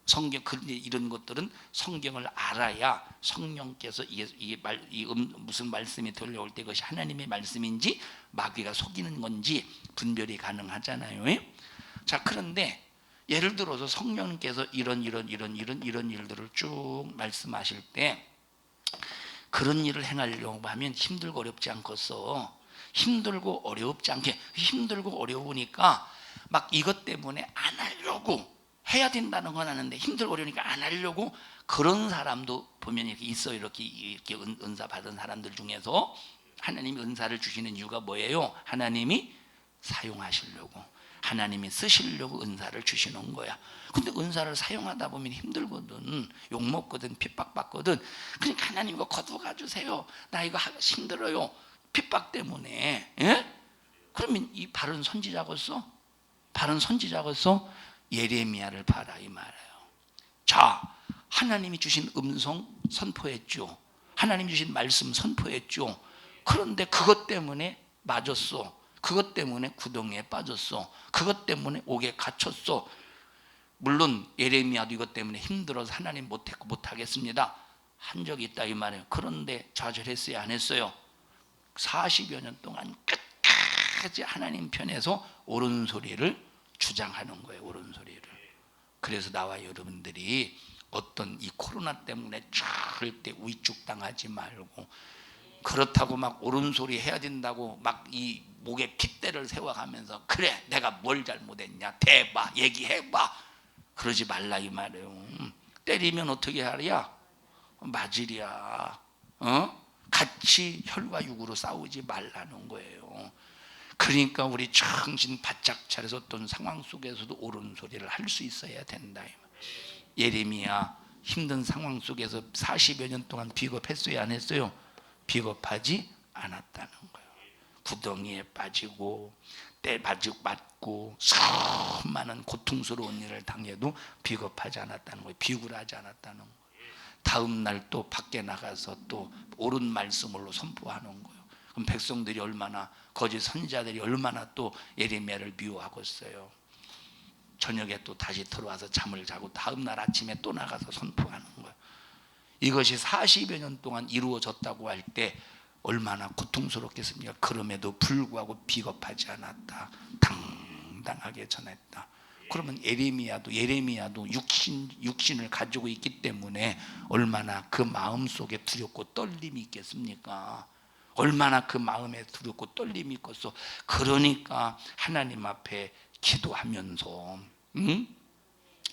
성경 이런 것들은 성경을 알아야 성령께서 무슨 말씀이 들려올 때 그것이 하나님의 말씀인지 마귀가 속이는 건지 분별이 가능하잖아요. 자, 그런데 예를 들어서 성령님께서 이런 일들을 쭉 말씀하실 때 그런 일을 행하려고 하면 힘들고 어렵지 않겠어. 힘들고 어렵지 않게, 힘들고 어려우니까 막 이것 때문에 안 하려고 해야 된다는 건 아는데 힘들고 어려우니까 안 하려고 그런 사람도 보면 이렇게 있어요. 이렇게 은사 받은 사람들 중에서 하나님이 은사를 주시는 이유가 뭐예요? 하나님이 사용하시려고, 하나님이 쓰시려고 은사를 주시는 거야. 근데 은사를 사용하다 보면 힘들거든, 욕먹거든, 핍박받거든. 그러니까 하나님 이거 거두어 주세요. 나 이거 힘들어요, 핍박 때문에. 그러면 이 바른 선지자로서 예레미야를 봐라 이 말이에요. 자, 하나님이 주신 음성 선포했죠. 하나님 주신 말씀 선포했죠. 그런데 그것 때문에 맞았어. 그것 때문에 구덩이에 빠졌어. 그것 때문에 옥에 갇혔어. 물론 예레미야도 이것 때문에 힘들어서 하나님 못하겠습니다 한 적이 있다 이 말이에요. 그런데 좌절했어요, 안 했어요? 40여 년 동안 끝까지 하나님 편에서 옳은 소리를 주장하는 거예요. 옳은 소리를. 그래서 나와 여러분들이 어떤 이 코로나 때문에 절대 위축당하지 말고, 그렇다고 막 옳은 소리 해야 된다고 막 이 목에 핏대를 세워가면서 그래 내가 뭘 잘못했냐 대봐 얘기해봐 그러지 말라 이 말이에요. 때리면 어떻게 하랴? 맞으랴. 같이 혈과 육으로 싸우지 말라는 거예요. 그러니까 우리 정신 바짝 차려서 어떤 상황 속에서도 옳은 소리를 할 수 있어야 된다. 예레미야 힘든 상황 속에서 40여 년 동안 비겁했어요, 안 했어요? 비겁하지 않았다는 거예요. 구덩이에 빠지고 때 맞고 수많은 고통스러운 일을 당해도 비겁하지 않았다는 거예요. 비굴하지 않았다는 거예요. 다음 날 또 밖에 나가서 또 옳은 말씀으로 선포하는 거예요. 그럼 백성들이 얼마나, 거짓 선지자들이 얼마나 또 예레미야를 미워하고 있어요. 저녁에 또 다시 들어와서 잠을 자고 다음 날 아침에 또 나가서 선포하는 거예요. 이것이 40여 년 동안 이루어졌다고 할 때 얼마나 고통스럽겠습니까? 그럼에도 불구하고 비겁하지 않았다, 당당하게 전했다. 그러면 예레미야도 육신을 가지고 있기 때문에 얼마나 그 마음속에 두렵고 떨림이 있겠습니까? 얼마나 그 마음에 두렵고 떨림이 있겠어. 그러니까 하나님 앞에 기도하면서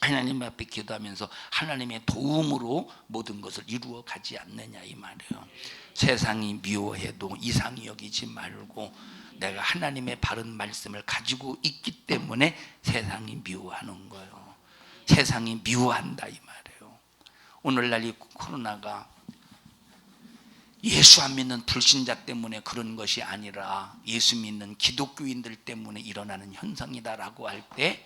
하나님 앞에 기도하면서 하나님의 도움으로 모든 것을 이루어 가지 않느냐 이 말이에요. 세상이 미워해도 이상히 여기지 말고 내가 하나님의 바른 말씀을 가지고 있기 때문에 세상이 미워하는 거예요. 세상이 미워한다 이 말이에요. 오늘날 이 코로나가 예수 안 믿는 불신자 때문에 그런 것이 아니라 예수 믿는 기독교인들 때문에 일어나는 현상이다라고 할 때,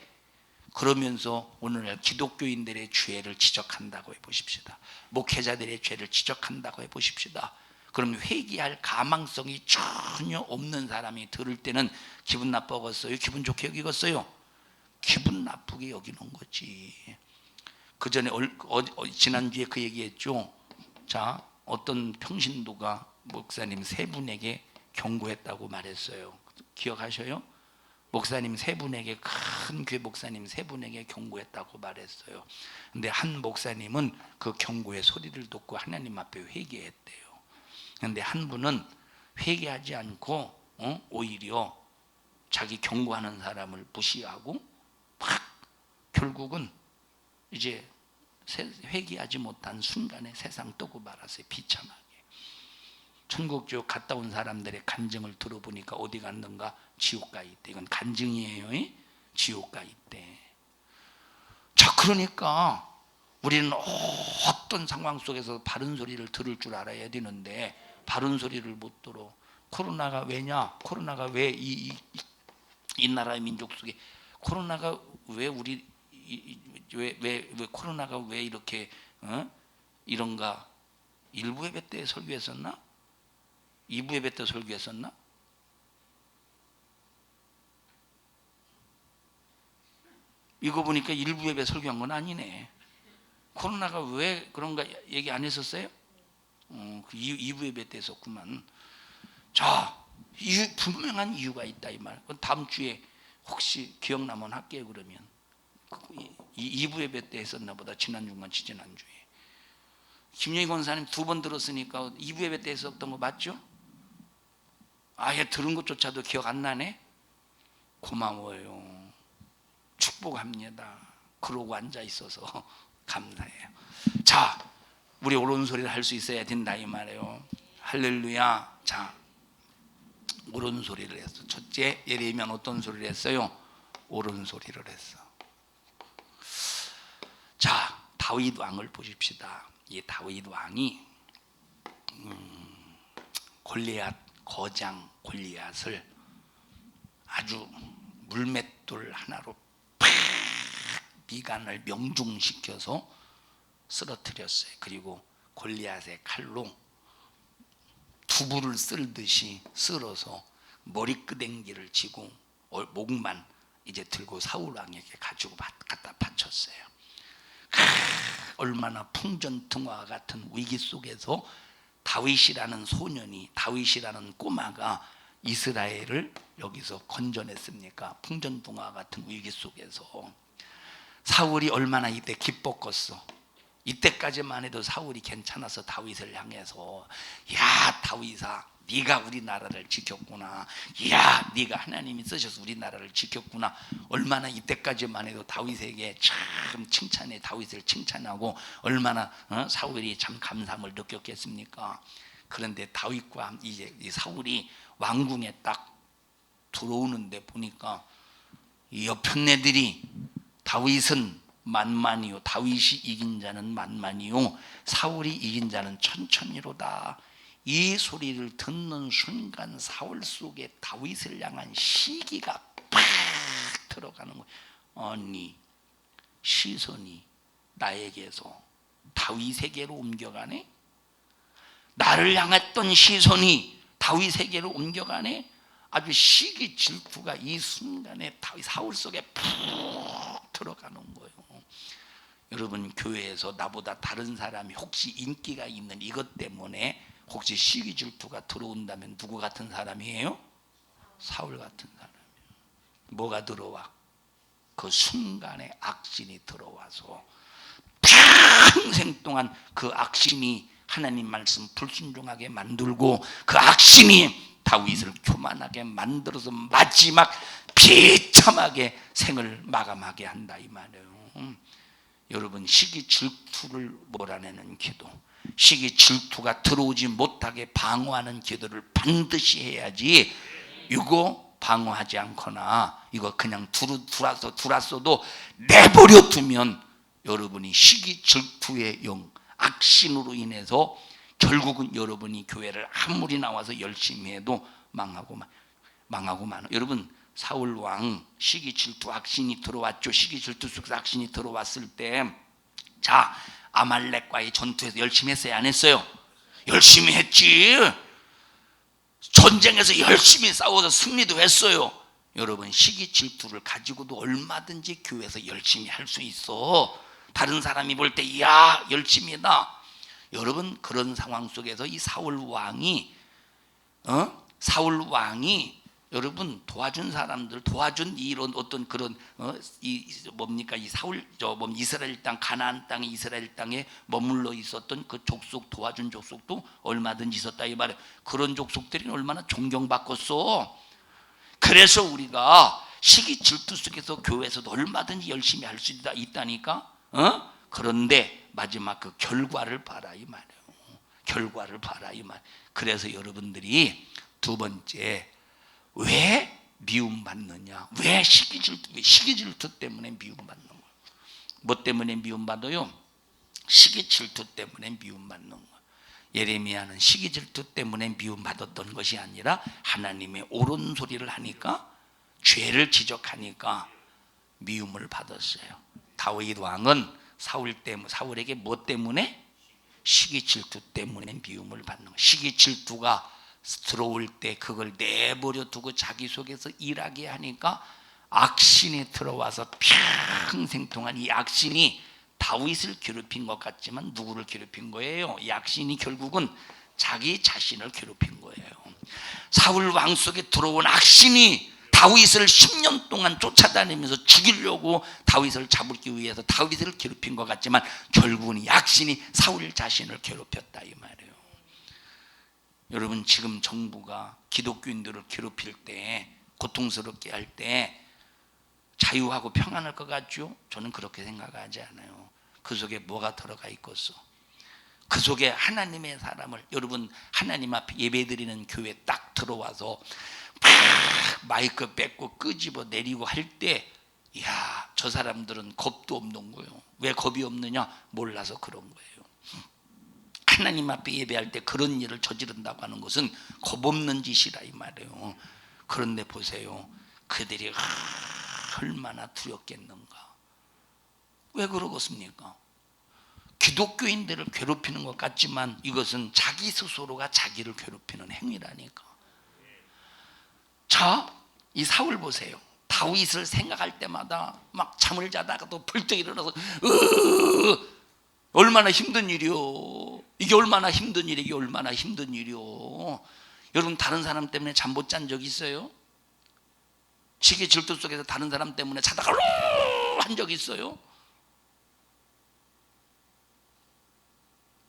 그러면서 오늘날 기독교인들의 죄를 지적한다고 해보십시다. 목회자들의 죄를 지적한다고 해보십시다. 그럼 회개할 가망성이 전혀 없는 사람이 들을 때는 기분 나쁘겠어요? 기분 좋게 여기겠어요? 기분 나쁘게 여기는 거지. 그 전에 지난주에 그 얘기했죠. 자, 어떤 평신도가 목사님 세 분에게 경고했다고 말했어요. 기억하셔요? 목사님 세 분에게, 큰 교회 목사님 세 분에게 경고했다고 말했어요. 근데 한 목사님은 그 경고의 소리를 듣고 하나님 앞에 회개했대요. 근데 한 분은 회개하지 않고 오히려 자기 경고하는 사람을 무시하고 막 결국은 이제 회개하지 못한 순간에 세상 뜨고 말았어요. 비참하게. 천국 지옥 갔다 온 사람들의 간증을 들어보니까 어디 갔는가? 지옥 가 있대. 이건 간증이에요. 지옥 가 있대. 자, 그러니까 우리는 어떤 상황 속에서 바른 소리를 들을 줄 알아야 되는데 바른 소리를 못 들어. 코로나가 왜냐? 코로나가 왜 이 나라의 민족 속에 코로나가 왜 우리 왜 코로나가 왜 이렇게 이런가? 1부 예배 때 설교했었나? 2부 예배 때 설교했었나? 이거 보니까 1부 예배 설교한 건 아니네. 코로나가 왜 그런가 얘기 안 했었어요? 그 2부 예배 때 했었구만. 자, 분명한 이유가 있다 이 말. 다음 주에 혹시 기억나면 할게요. 그러면 2부 예배 때 했었나 보다. 지난주간 지난주에 김영희 권사님 2번 들었으니까 2부 예배 때 했었던 거 맞죠? 아예 들은 것조차도 기억 안 나네. 고마워요. 축복합니다. 그러고 앉아 있어서 감사해요. 자, 우리 오른소리를 할 수 있어야 된다 이 말이에요. 할렐루야. 자, 오른소리를 했어. 첫째 예레미야는 어떤 소리를 했어요? 오른소리를 했어. 자, 다윗 왕을 보십시다. 이 다윗 왕이 골리앗, 거장 골리앗을 아주 물맷돌 하나로 팍 미간을 명중시켜서 쓰러뜨렸어요. 그리고 골리앗의 칼로 두부를 쓸듯이 쓸어서 머리끄댕기를 쥐고 목만 이제 들고 사울 왕에게 가지고 갖다 바쳤어요. 얼마나 풍전등화와 같은 위기 속에서 다윗이라는 소년이, 다윗이라는 꼬마가 이스라엘을 여기서 건져냈습니까? 풍전등화와 같은 위기 속에서. 사울이 얼마나 이때 기뻤겠어. 이때까지만 해도 사울이 괜찮아서 다윗을 향해서, 야 다윗아, 네가 우리나라를 지켰구나. 야 네가 하나님이 쓰셔서 우리나라를 지켰구나. 얼마나 이때까지만 해도 다윗에게 참 칭찬해, 다윗을 칭찬하고 얼마나 사울이 참 감사함을 느꼈겠습니까? 그런데 다윗과 이제 이 사울이 왕궁에 딱 들어오는데 보니까 이 여편네들이 다윗은 만만이요, 다윗이 이긴 자는 만만이요, 사울이 이긴 자는 천천히로다. 이 소리를 듣는 순간 사울 속에 다윗을 향한 시기가 팍 들어가는 거예요. 아니, 시선이 나에게서 다윗에게로 옮겨가네? 나를 향했던 시선이 다윗에게로 옮겨가네? 아주 시기 질투가 이 순간에 다윗 사울 속에 푹 들어가는 거예요. 여러분, 교회에서 나보다 다른 사람이 혹시 인기가 있는 이것 때문에 혹시 시기 질투가 들어온다면 누구 같은 사람이에요? 사울 같은 사람이에요. 뭐가 들어와? 그 순간에 악신이 들어와서 평생 동안 그 악신이 하나님 말씀 불순종하게 만들고, 그 악신이 다윗을 교만하게 만들어서 마지막 비참하게 생을 마감하게 한다 이 말이에요. 여러분, 시기 질투를 몰아내는 기도, 시기 질투가 들어오지 못하게 방어하는 기도를 반드시 해야지. 이거 방어하지 않거나 이거 그냥 들어왔어도 내버려 두면 여러분이 시기 질투의 영, 악신으로 인해서 결국은 여러분이 교회를 아무리 나와서 열심히 해도 망하고 만. 여러분, 사울 왕 시기 질투 악신이 들어왔죠. 시기 질투 속에서 악신이 들어왔을 때, 자, 아말렉과의 전투에서 열심히 했어요, 안 했어요? 열심히 했지. 전쟁에서 열심히 싸워서 승리도 했어요. 여러분, 시기 질투를 가지고도 얼마든지 교회에서 열심히 할 수 있어. 다른 사람이 볼 때 야 열심히 했다. 여러분, 그런 상황 속에서 이 사울 왕이 여러분 도와준 사람들, 도와준 이런 어떤 그런 이 사울 이스라엘 땅, 가나안 땅에, 이스라엘 땅에 머물러 있었던 그 족속, 도와준 족속도 얼마든지 있었다 이 말이에요. 그런 족속들이 얼마나 존경받겠어. 그래서 우리가 시기 질투 속에서 교회에서도 얼마든지 열심히 할 수 있다니까. 그런데 마지막 그 결과를 봐라 이 말이에요. 결과를 봐라 이 말. 그래서 여러분들이 두 번째, 왜 미움받느냐? 왜 시기 질투 때문에 미움받는 거예요. 뭐 때문에 미움받아요? 시기 질투 때문에 미움받는 거예요. 예레미야는 시기 질투 때문에 미움받았던 것이 아니라 하나님의 옳은 소리를 하니까, 죄를 지적하니까 미움을 받았어요. 다윗 왕은 사울에게 뭐 때문에? 시기 질투 때문에 미움을 받는 거예요. 시기 질투가 들어올 때 그걸 내버려 두고 자기 속에서 일하게 하니까 악신이 들어와서 평생 동안 이 악신이 다윗을 괴롭힌 것 같지만 누구를 괴롭힌 거예요? 약신이 결국은 자기 자신을 괴롭힌 거예요. 사울 왕 속에 들어온 악신이 다윗을 10년 동안 쫓아다니면서 죽이려고 다윗을 잡기 위해서 다윗을 괴롭힌 것 같지만 결국은 약신이 사울 자신을 괴롭혔다 이 말이에요. 여러분, 지금 정부가 기독교인들을 괴롭힐 때, 고통스럽게 할 때 자유하고 평안할 것 같죠? 저는 그렇게 생각하지 않아요. 그 속에 뭐가 들어가 있겠어? 그 속에 하나님의 사람을, 여러분 하나님 앞에 예배드리는 교회 딱 들어와서 마이크 뺏고 끄집어 내리고 할 때, 이야, 저 사람들은 겁도 없는 거예요. 왜 겁이 없느냐? 몰라서 그런 거예요. 하나님 앞에 예배할 때 그런 일을 저지른다고 하는 것은 겁 없는 짓이라 이 말이에요. 그런데 보세요, 그들이 얼마나 두렵겠는가. 왜 그러겠습니까? 기독교인들을 괴롭히는 것 같지만 이것은 자기 스스로가 자기를 괴롭히는 행위라니까. 자, 이 사울 보세요. 다윗을 생각할 때마다 막 잠을 자다가도 벌떡 일어나서 얼마나 힘든 일이요. 이게 얼마나 힘든 일이요. 이게 얼마나 힘든 일이요. 여러분, 다른 사람 때문에 잠 못 잔 적 있어요? 시기 질투 속에서 다른 사람 때문에 자다가 한 적 있어요?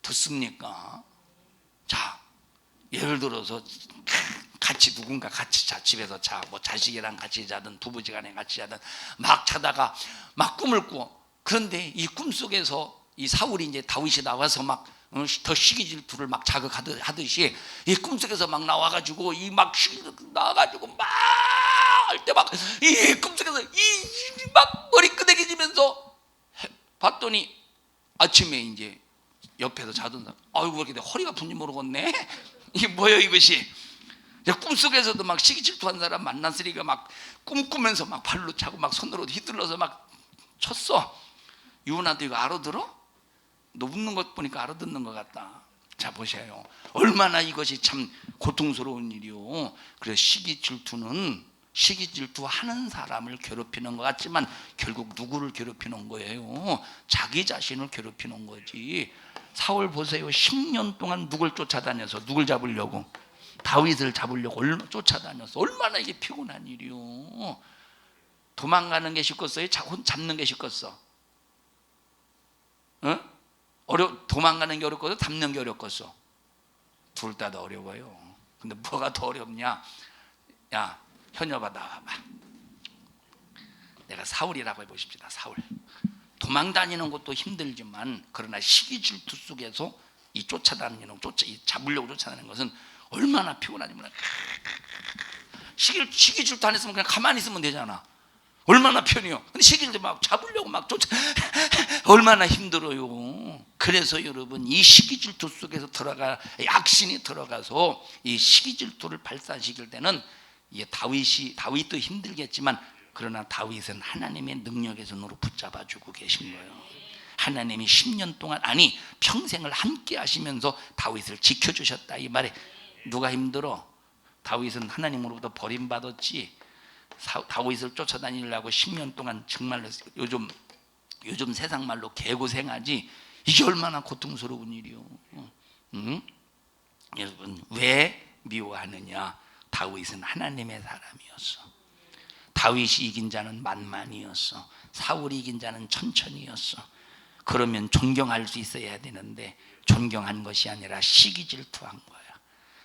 듣습니까? 자, 예를 들어서 같이 누군가 같이 자, 집에서 자, 뭐 자식이랑 같이 자든 부부지간에 같이 자든 막 자다가 막 꿈을 꿔. 그런데 이 꿈 속에서 이 사울이 이제 다윗이 나와서 막 더 시기 질투를 막 자극하듯이 이 꿈 속에서 막 나와가지고 이 막 나와가지고 막 할 때 막 이 꿈 속에서 이 막 머리 끄덕이지면서 봤더니 아침에 이제 옆에서 자던 사람, 아이고 왜 이렇게 허리가 아픈지 모르겠네. 이게 뭐예요 이것이? 꿈속에서도 막 시기 질투한 사람 만났으니까 막 꿈꾸면서 막 발로 차고 막 손으로 휘둘러서 막 쳤어. 유은아도 이거 알아들어? 너 웃는 것 보니까 알아듣는 것 같다. 자, 보세요. 얼마나 이것이 참 고통스러운 일이요. 그래서 시기 질투하는 사람을 괴롭히는 것 같지만 결국 누구를 괴롭히는 거예요? 자기 자신을 괴롭히는 거지. 사울 보세요. 10년 동안 누굴 쫓아다녀서 누굴 잡으려고? 다윗을 잡으려고 쫓아다녀서 얼마나 이게 피곤한 일이요. 도망가는 게 쉽겠어요? 잡는 게 쉽겠어? 응? 도망가는 게 어렵거든? 잡는 게 어렵겠어? 둘 다 더 어려워요. 근데 뭐가 더 어렵냐? 야, 현여봐, 나와봐. 내가 사울이라고 해보십시다. 사울. 도망 다니는 것도 힘들지만 그러나 시기 질투 속에서 이 쫓아다니는, 잡으려고 쫓아다니는 것은 얼마나 피곤하냐면, 시기 질투 안 했으면 그냥 가만히 있으면 되잖아. 얼마나 편해요. 근데 시기 질투 막 잡으려고 막 얼마나 힘들어요. 그래서 여러분, 이 시기 질투 속에서 악신이 들어가서 이 시기 질투를 발산시킬 때는 이게 다윗도 힘들겠지만 그러나 다윗은 하나님의 능력의 손으로 붙잡아주고 계신 거예요. 하나님이 10년 동안, 아니 평생을 함께 하시면서 다윗을 지켜주셨다 이 말에. 누가 힘들어? 다윗은 하나님으로부터 버림받았지. 다윗을 쫓아다니려고 10년 동안 정말로 요즘 세상 말로 개고생하지. 이게 얼마나 고통스러운 일이요. 여러분, 왜 미워하느냐? 다윗은 하나님의 사람이었어. 다윗이 이긴 자는 만만이었어. 사울이 이긴 자는 천천히였어. 그러면 존경할 수 있어야 되는데 존경한 것이 아니라 시기 질투한 거야.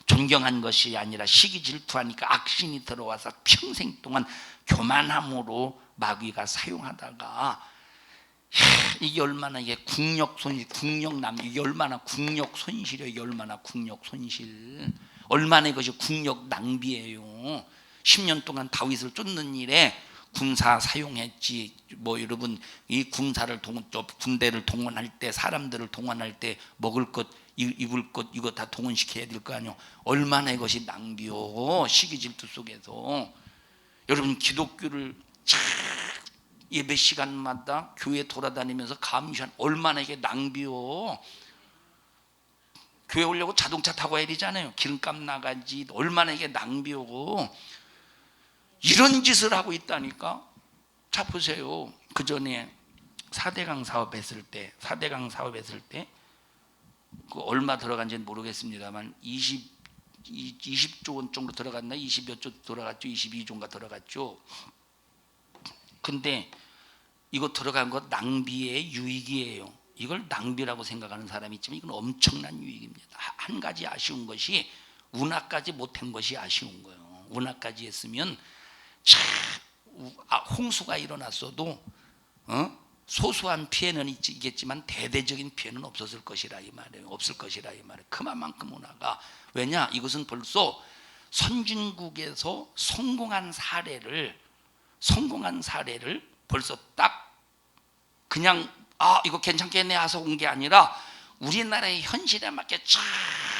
존경한 것이 아니라 시기 질투하니까 악신이 들어와서 평생 동안 교만함으로 마귀가 사용하다가, 이게 얼마나 이게 국력 손실, 이게 얼마나 국력 손실이에요. 이게 얼마나 국력 손실, 얼마나 이것이 국력 낭비예요. 10년 동안 다윗을 쫓는 일에 군사 사용했지. 뭐 여러분, 이 군대를 동원할 때, 사람들을 동원할 때 먹을 것, 입을 것, 이거 다 동원시켜야 될 거 아니에요. 얼마나 이것이 낭비요. 시기 질투 속에서. 여러분, 기독교를 예배 시간마다 교회 돌아다니면서 감시한 얼마나 이게 낭비요. 교회 오려고 자동차 타고 와야 되잖아요. 기름값 나가지. 얼마나 이게 낭비요. 이런 짓을 하고 있다니까. 자, 보세요. 그 전에 4대강 사업했을 때 그 얼마 들어간지는 모르겠습니다만 20조 원 정도 들어갔나? 20몇 조 들어갔죠. 22조인가 들어갔죠. 근데 이거 들어간 것 낭비의 유익이에요. 이걸 낭비라고 생각하는 사람이 있지만 이건 엄청난 유익입니다. 한 가지 아쉬운 것이 운하까지 못한 것이 아쉬운 거예요. 운하까지 했으면 홍수가 일어났어도 소소한 피해는 있겠지만 대대적인 피해는 없었을 것이라 이 말이에요. 없을 것이라 이 말이에요. 그만큼 운하가, 왜냐, 이것은 벌써 선진국에서 성공한 사례를 벌써 딱 그냥 이거 괜찮겠네 해서 온 게 아니라 우리나라의 현실에 맞게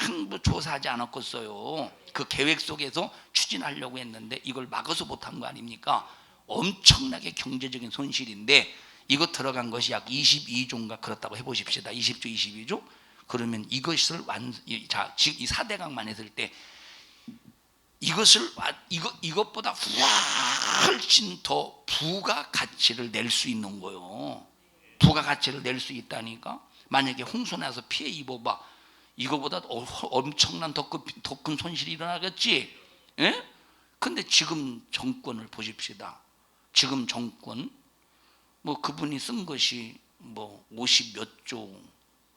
전부 조사하지 않았겠어요. 그 계획 속에서 추진하려고 했는데 이걸 막아서 못한 거 아닙니까? 엄청나게 경제적인 손실인데 이거 들어간 것이 약 22조인가 그렇다고 해보십시다. 20조 22조? 그러면 이것을 지금 이 4대강만 했을 때 이것보다 훨씬 더 부가가치를 낼 수 있는 거예요. 부가가치를 낼 수 있다니까. 만약에 홍수 나서 피해 입어봐, 이거보다 엄청난 더 큰 손실이 일어나겠지. 예? 근데 지금 정권을 보십시다. 지금 정권 뭐 그분이 쓴 것이 뭐 50몇 조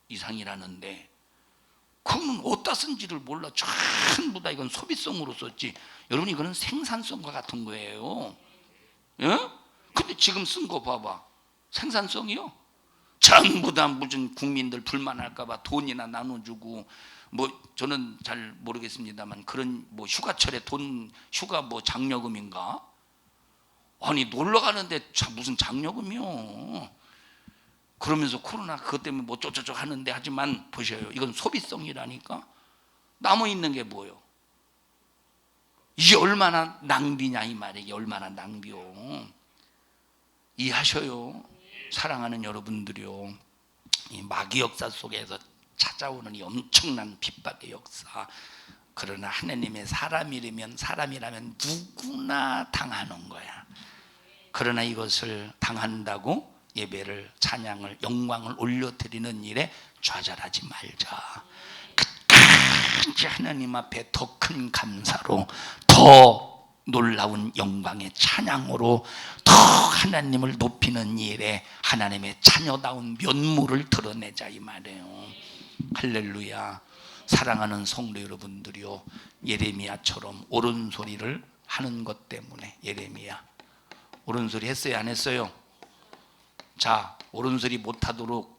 이상이라는데 그건 어디다 쓴지를 몰라. 전부 다 이건 소비성으로 썼지. 여러분, 이거는 생산성과 같은 거예요. 예? 근데 지금 쓴 거 봐봐. 생산성이요? 전부 다 무슨 국민들 불만할까봐 돈이나 나눠주고, 뭐 저는 잘 모르겠습니다만 그런 뭐 휴가철에 휴가 뭐 장려금인가? 아니 놀러 가는데 무슨 장려금이요? 그러면서 코로나 그것 때문에 뭐 쪼쪼쪼 하는데, 하지만 보셔요. 이건 소비성이라니까. 남아 있는 게 뭐예요? 이게 얼마나 낭비냐 이 말이에요. 이게 얼마나 낭비요. 이해하셔요? 사랑하는 여러분들이요. 이 마귀 역사 속에서 찾아오는 이 엄청난 핍박의 역사. 그러나 하나님의 사람이라면 누구나 당하는 거야. 그러나 이것을 당한다고 예배를, 찬양을, 영광을 올려드리는 일에 좌절하지 말자. 끝까지 하나님 앞에 더 큰 감사로, 더 놀라운 영광의 찬양으로, 더 하나님을 높이는 일에 하나님의 자녀다운 면모를 드러내자 이 말이에요. 할렐루야. 사랑하는 성도 여러분들이요, 예레미야처럼 옳은 소리를 하는 것 때문에, 예레미야 옳은 소리 했어요, 안 했어요? 자, 옳은 소리 못하도록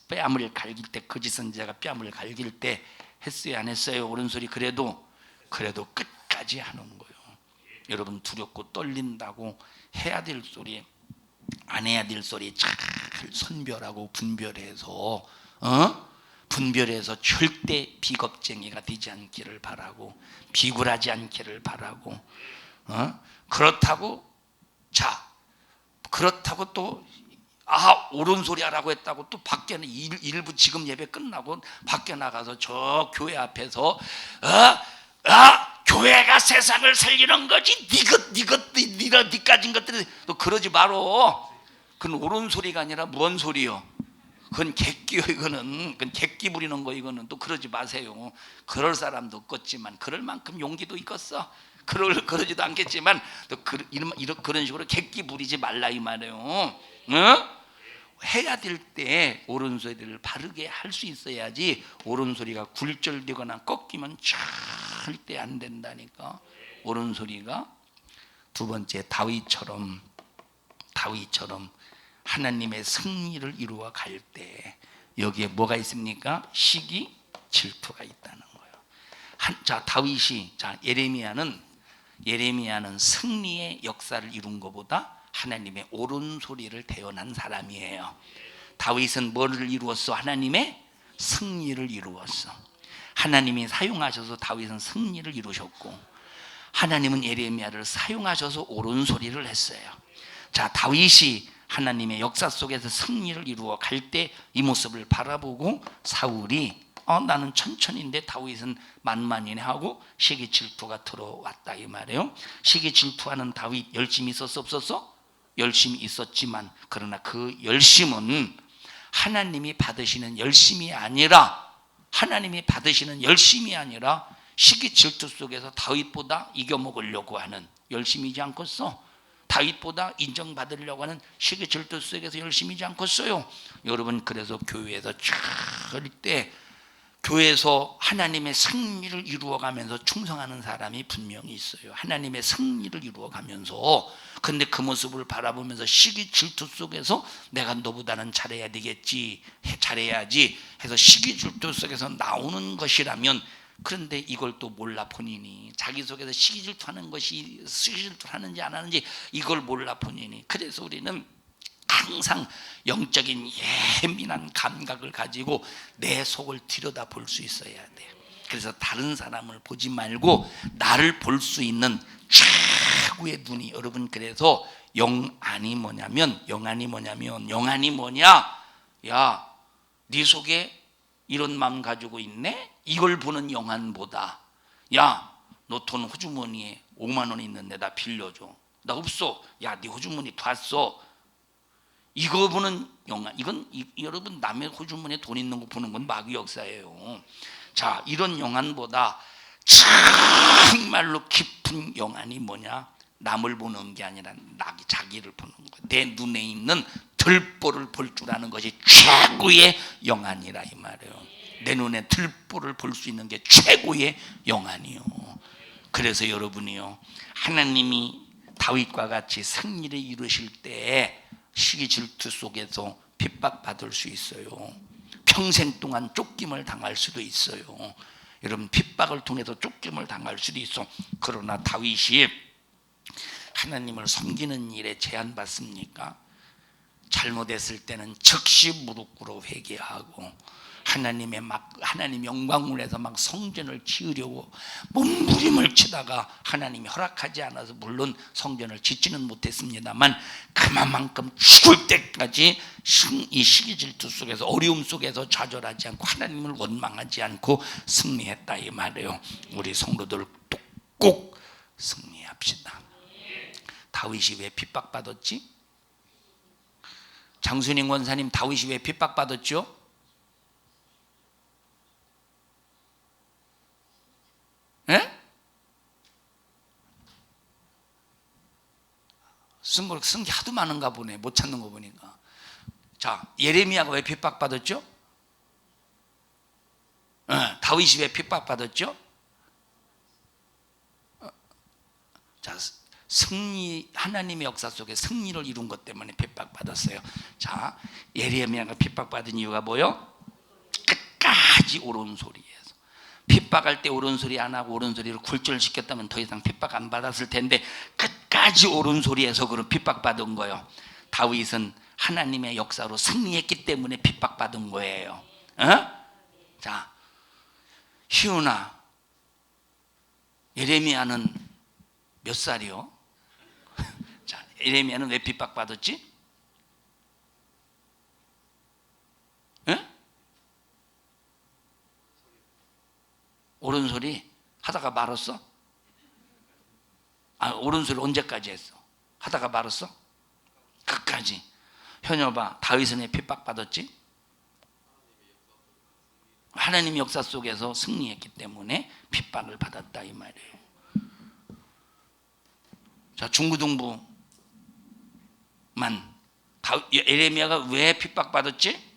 뺨을 갈길 때, 거짓 선지자가 뺨을 갈길 때 했어요, 안 했어요? 옳은 소리 그래도 끝까지 하는 거예요. 여러분, 두렵고 떨린다고 해야 될 소리, 안 해야 될 소리 잘 선별하고 분별해서 절대 비겁쟁이가 되지 않기를 바라고, 비굴하지 않기를 바라고, 그렇다고 또 옳은 소리 하라고 했다고 또 밖에는 일부 지금 예배 끝나고 밖에 나가서 저 교회 앞에서 교회가 세상을 살리는 거지, 니 가진 것들이, 또 그러지 말어. 그건 옳은 소리가 아니라 뭔 소리요? 그건 객기요. 그건 객기 부리는 거. 이거는 또 그러지 마세요. 그럴 사람도 없겠지만 그럴 만큼 용기도 있겠어. 그러지도 않겠지만 또 그런 식으로 객기 부리지 말라 이 말이에요. 해야 될 때 옳은 소리를 바르게 할 수 있어야지, 옳은 소리가 굴절되거나 꺾이면 절대 안 된다니까. 옳은 소리가, 두 번째, 다윗처럼 하나님의 승리를 이루어 갈 때 여기에 뭐가 있습니까? 시기, 질투가 있다는 거예요. 다윗이, 예레미야는 승리의 역사를 이룬 것보다 하나님의 옳은 소리를 대언한 사람이에요. 다윗은 뭐를 이루었어? 하나님의 승리를 이루었어. 하나님이 사용하셔서 다윗은 승리를 이루셨고, 하나님은 예레미야를 사용하셔서 옳은 소리를 했어요. 자, 다윗이 하나님의 역사 속에서 승리를 이루어 갈 때 이 모습을 바라보고 사울이 나는 천천히인데 다윗은 만만이네 하고 시기 질투가 들어왔다 이 말이에요. 시기 질투하는 다윗 열심히 있었어, 없었어? 열심히 있었지만 그러나 그 열심은 하나님이 받으시는 열심이 아니라 시기 질투 속에서 다윗보다 이겨먹으려고 하는 열심이지 않겠어? 다윗보다 인정받으려고 하는 시기 질투 속에서 열심이지 않겠어요? 여러분, 그래서 교회에서 절대 교회에서 하나님의 승리를 이루어가면서 충성하는 사람이 분명히 있어요. 하나님의 승리를 이루어가면서. 근데 그 모습을 바라보면서 시기 질투 속에서 내가 너보다는 잘해야 되겠지, 잘해야지 해서 시기 질투 속에서 나오는 것이라면, 그런데 이걸 또 몰라 본인이 자기 속에서 시기 질투하는 것이 시기 질투하는지 안 하는지 이걸 몰라 본인이. 그래서 우리는 항상 영적인 예민한 감각을 가지고 내 속을 들여다볼 수 있어야 돼요. 그래서 다른 사람을 보지 말고 나를 볼 수 있는 최고의 눈이, 여러분, 그래서 영안이 뭐냐? 야, 네 속에 이런 마음 가지고 있네? 이걸 보는 영안보다, 야, 너 돈 호주머니에 5만 원 있는데 나 빌려줘. 나 없어. 야, 네 호주머니 봤어. 이거 보는 영안, 여러분, 남의 호주머니에 돈 있는 거 보는 건 마귀 역사예요. 자, 이런 영안보다 정말로 깊은 영안이 뭐냐? 남을 보는 게 아니라 자기를 보는 거예요. 내 눈에 있는 들보를 볼 줄 아는 것이 최고의 영안이라 이 말이에요. 내 눈에 들보를 볼 수 있는 게 최고의 영안이요. 그래서 여러분이요, 하나님이 다윗과 같이 승리를 이루실 때 시기 질투 속에서 핍박받을 수 있어요. 평생 동안 쫓김을 당할 수도 있어요. 여러분, 핍박을 통해서 쫓김을 당할 수도 있어. 그러나 다윗이 하나님을 섬기는 일에 제한받습니까? 잘못했을 때는 즉시 무릎 꿇어 회개하고 하나님 영광문에서 막 성전을 지으려고 몸부림을 치다가 하나님이 허락하지 않아서 물론 성전을 짓지는 못했습니다만 그만큼 죽을 때까지 이 시기 질투 속에서 어려움 속에서 좌절하지 않고 하나님을 원망하지 않고 승리했다 이 말이에요. 우리 성도들 꼭 승리합시다. 다윗이 왜 핍박받았지? 장순인 권사님, 다윗이 왜 핍박받았죠? 예? 쓴 게 하도 많은가 보네. 못 찾는 거 보니까. 자, 예레미야가 왜 핍박받았죠? 다윗이 왜 핍박받았죠? 자, 하나님의 역사 속에 승리를 이룬 것 때문에 핍박받았어요. 자, 예레미야가 핍박받은 이유가 뭐요? 끝까지 옳은 소리예요. 핍박할 때 옳은 소리 안 하고 옳은 소리를 굴절시켰다면 더 이상 핍박 안 받았을 텐데 끝까지 옳은 소리에서 그런 핍박받은 거예요. 다윗은 하나님의 역사로 승리했기 때문에 핍박받은 거예요. 자, 희훈아, 예레미야는 몇 살이요? 자, 예레미야는 왜 핍박받았지? 옳은 소리 하다가 말았어? 옳은 소리 언제까지 했어? 하다가 말았어? 끝까지. 현여봐, 다윗은 왜 핍박받았지? 하나님의 역사 속에서 승리했기 때문에 핍박을 받았다 이 말이에요. 자, 중고등부만 예레미야가 왜 핍박받았지?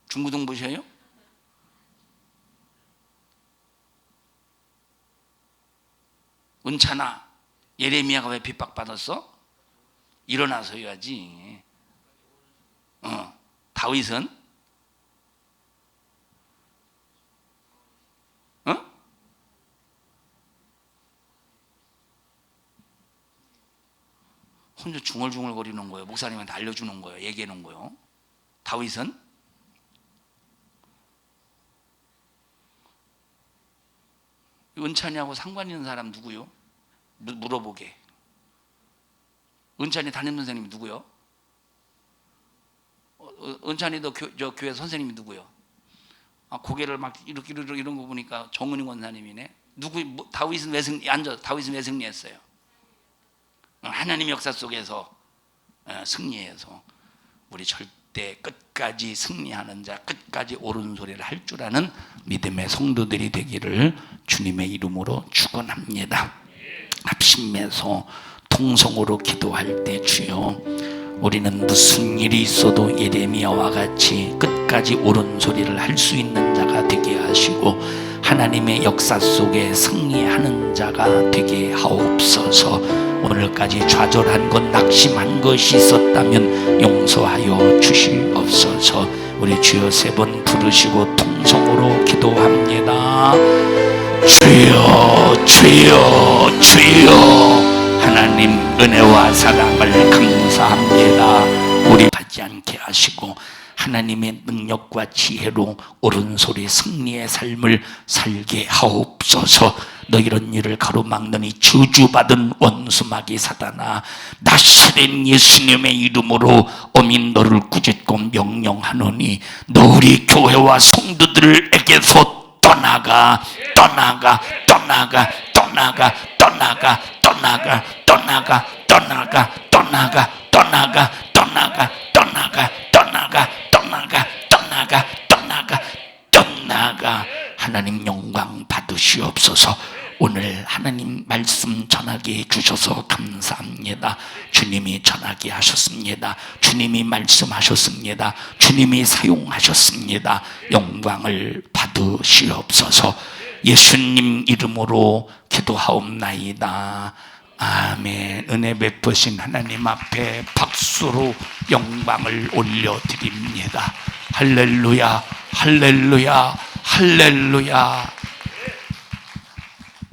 중고등부셔요? 은찬아, 예레미야가 왜 핍박받았어? 일어나서 해야지. 다윗은? 혼자 중얼중얼 거리는 거예요. 목사님한테 알려주는 거예요. 얘기해 놓은 거예요. 다윗은? 은찬이하고 상관 있는 사람 누구요? 물어보게. 은찬이 담임 선생님이 누구요? 은찬이도 저 교회 선생님이 누구요? 고개를 막 이렇게 이런 거 보니까 정은희 권사님이네. 다윗은 왜 승리했어요? 하나님 역사 속에서 승리해서 우리 절대 끝까지 승리하는 자, 끝까지 옳은 소리를 할 줄 아는 믿음의 성도들이 되기를 주님의 이름으로 축원합니다. 합심해서 통성으로 기도할 때 주여, 우리는 무슨 일이 있어도 예레미야와 같이 끝까지 옳은 소리를 할 수 있는 자가 되게 하시고 하나님의 역사 속에 승리하는 자가 되게 하옵소서. 오늘까지 좌절한 것, 낙심한 것이 있었다면 용서하여 주시옵소서. 우리 주여 3번 부르시고 통성으로 기도합니다. 주여, 주여, 주여. 하나님 은혜와 사랑을 감사합니다. 우리 받지 않게 하시고 하나님의 능력과 지혜로 옳은 소리 승리의 삶을 살게 하옵소서. 너 이런 일을 가로막느니 저주받은 원수마귀 사단아, 나사렛 예수님의 이름으로 어민 너를 꾸짖고 명령하노니 너 우리 교회와 성도들에게서 떠나가, 떠나가, 떠나가, 떠나가, 떠나가, 떠나가, 떠나가, 떠나가, 떠나가, 떠나가, 떠나가, 떠나가, 떠나가, 떠나가, 떠나가, 떠나가, 떠나가. 하나님 영광 받으시옵소서. 오늘 하나님 말씀 전하게 해주셔서 감사합니다. 주님이 전하게 하셨습니다. 주님이 말씀하셨습니다. 주님이 사용하셨습니다. 영광을 받으시옵소서. 예수님 이름으로 기도하옵나이다. 아멘. 은혜 베푸신 하나님 앞에 박수로 영광을 올려드립니다. 할렐루야, 할렐루야, 할렐루야.